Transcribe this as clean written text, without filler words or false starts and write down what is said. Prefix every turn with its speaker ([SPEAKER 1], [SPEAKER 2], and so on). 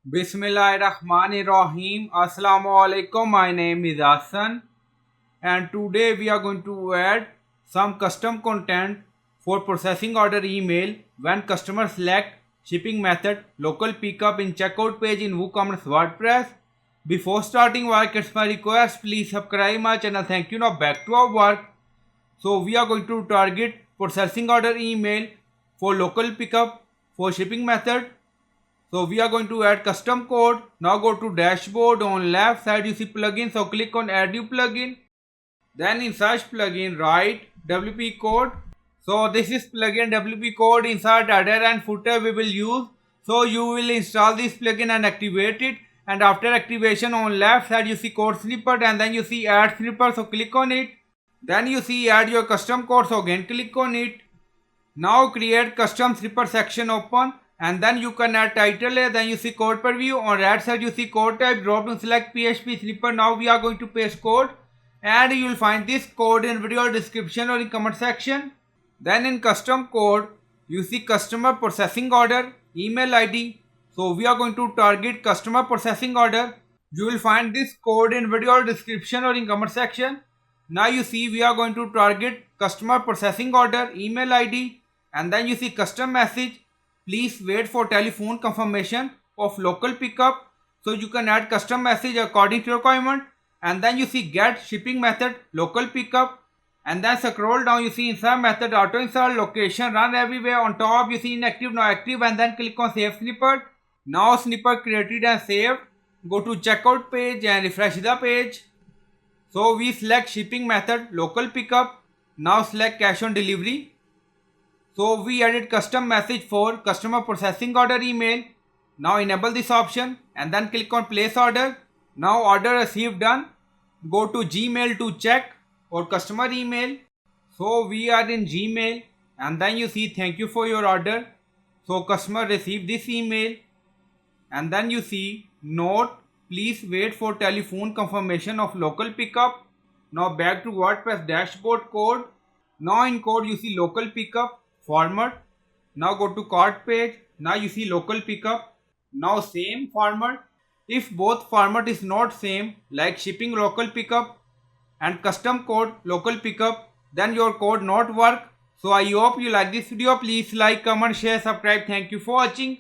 [SPEAKER 1] Bismillahirrahmanirrahim. Assalamu alaikum. My name is Hassan, and today we are going to add some custom content for processing order email when customers select shipping method local pickup in checkout page in WooCommerce WordPress. Before starting work, it's my request, please subscribe my channel. Thank you. Now back to our work. So we are going to target processing order email for local pickup for shipping method. So we are going to add custom code. Now go to dashboard. On left side you see plugin. So click on add new plugin. Then in search plugin write WP code. So this is plugin WP code. Inside header and footer we will use. So you will install this plugin and activate it. And after activation on left side you see code snippet and then you see add snippet. So click on it. Then you see add your custom code. So again click on it. Now create custom snippet section open and then you can add title here. Then you see code preview. On right side you see code type. Drop down select PHP snippet. Now we are going to paste code and you will find this code in video description or in comment section. Then in custom code you see customer processing order email ID. So we are going to target customer processing order. You will find this code in video description or in comment section. Now you see we are going to target customer processing order email ID and then you see custom message. Please wait for telephone confirmation of local pickup. So you can add custom message according to requirement and then you see get shipping method local pickup and then scroll down you see insert method auto insert location run everywhere. On top you see inactive now active and then click on save snippet. Now snippet created and saved. Go to checkout page and refresh the page. So we select shipping method local pickup. Now select cash on delivery. So we added custom message for customer processing order email. Now enable this option and then click on place order. Now order received done. Go to Gmail to check or customer email. So we are in Gmail and then you see thank you for your order. So customer received this email and then you see note please wait for telephone confirmation of local pickup. Now back to WordPress dashboard code. Now in code you see local pickup format. Now go to cart page. Now you see local pickup. Now same format. If both format is not same like shipping local pickup and custom code local pickup, then your code not work. So I hope you like this video. Please like, comment, share, subscribe. Thank you for watching.